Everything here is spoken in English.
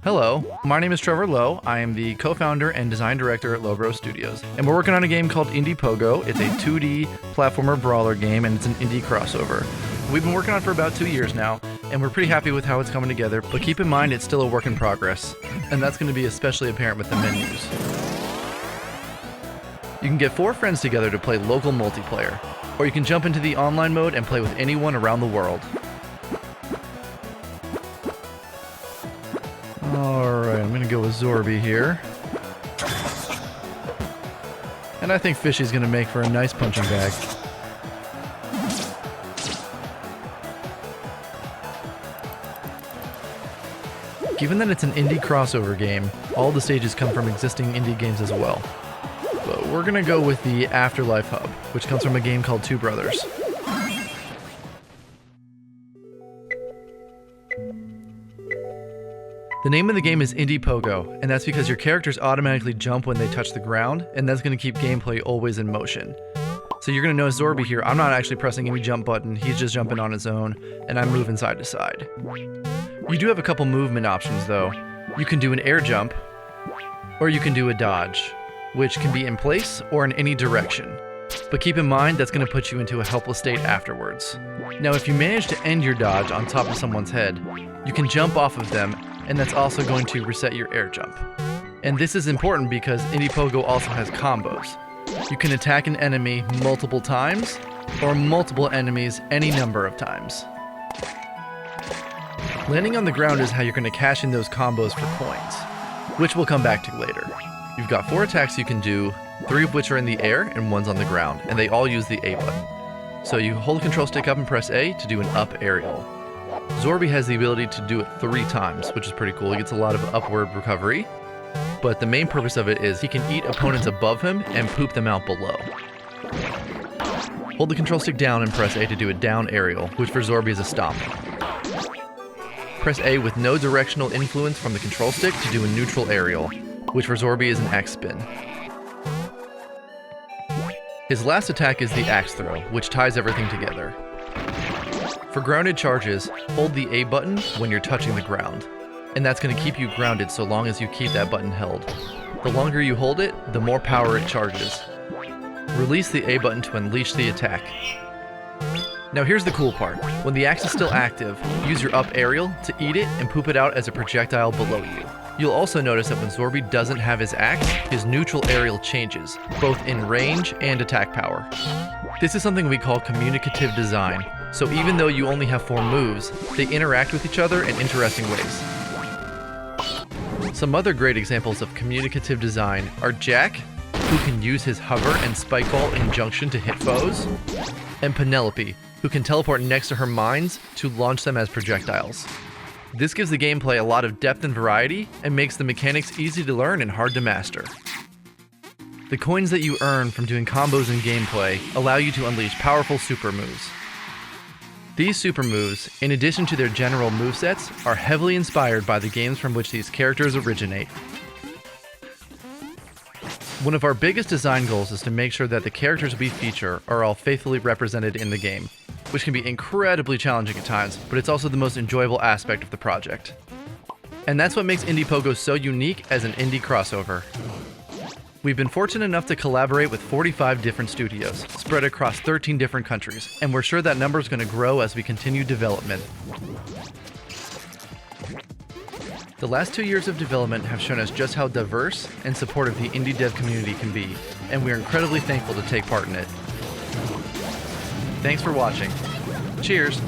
Hello, my name is Trevor Lowe. I am the co-founder and design director at Lowbro Studios, and we're working on a game called Indie Pogo. It's a 2D platformer brawler game, and it's an indie crossover. We've been working on it for about 2 years now, and we're pretty happy with how it's coming together, but keep in mind it's still a work in progress, and that's going to be especially apparent with the menus. You can get 4 friends together to play local multiplayer, or you can jump into the online mode and play with anyone around the world. Alright, I'm going to go with Zorby here. And I think Fishy's going to make for a nice punching bag. Given that it's an indie crossover game, all the stages come from existing indie games as well. But we're going to go with the Afterlife Hub, which comes from a game called Two Brothers. The name of the game is Indie Pogo, and that's because your characters automatically jump when they touch the ground, and that's going to keep gameplay always in motion. So you're going to notice Zorby here, I'm not actually pressing any jump button, he's just jumping on his own, and I'm moving side to side. You do have a couple movement options though. You can do an air jump, or you can do a dodge, which can be in place or in any direction. But keep in mind that's going to put you into a helpless state afterwards. Now if you manage to end your dodge on top of someone's head, you can jump off of them, and that's also going to reset your air jump. And this is important because Indie Pogo also has combos. You can attack an enemy multiple times, or multiple enemies any number of times. Landing on the ground is how you're going to cash in those combos for coins, which we'll come back to later. You've got 4 attacks you can do, 3 of which are in the air and 1's on the ground, and they all use the A button. So you hold the control stick up and press A to do an up aerial. Zorby has the ability to do it 3 times, which is pretty cool. He gets a lot of upward recovery, but the main purpose of it is he can eat opponents above him and poop them out below. Hold the control stick down and press A to do a down aerial, which for Zorby is a stomp. Press A with no directional influence from the control stick to do a neutral aerial, which for Zorby is an axe spin. His last attack is the axe throw, which ties everything together. For grounded charges, hold the A button when you're touching the ground, and that's going to keep you grounded so long as you keep that button held. The longer you hold it, the more power it charges. Release the A button to unleash the attack. Now here's the cool part. When the axe is still active, use your up aerial to eat it and poop it out as a projectile below you. You'll also notice that when Zorby doesn't have his axe, his neutral aerial changes, both in range and attack power. This is something we call communicative design, so even though you only have 4 moves, they interact with each other in interesting ways. Some other great examples of communicative design are Jack, who can use his hover and spike ball in conjunction to hit foes, and Penelope, who can teleport next to her mines to launch them as projectiles. This gives the gameplay a lot of depth and variety, and makes the mechanics easy to learn and hard to master. The coins that you earn from doing combos in gameplay allow you to unleash powerful super moves. These super moves, in addition to their general movesets, are heavily inspired by the games from which these characters originate. One of our biggest design goals is to make sure that the characters we feature are all faithfully represented in the game, which can be incredibly challenging at times, but it's also the most enjoyable aspect of the project. And that's what makes Indie Pogo so unique as an indie crossover. We've been fortunate enough to collaborate with 45 different studios, spread across 13 different countries, and we're sure that number is going to grow as we continue development. The last 2 years of development have shown us just how diverse and supportive the indie dev community can be, and we're incredibly thankful to take part in it. Thanks for watching. Cheers!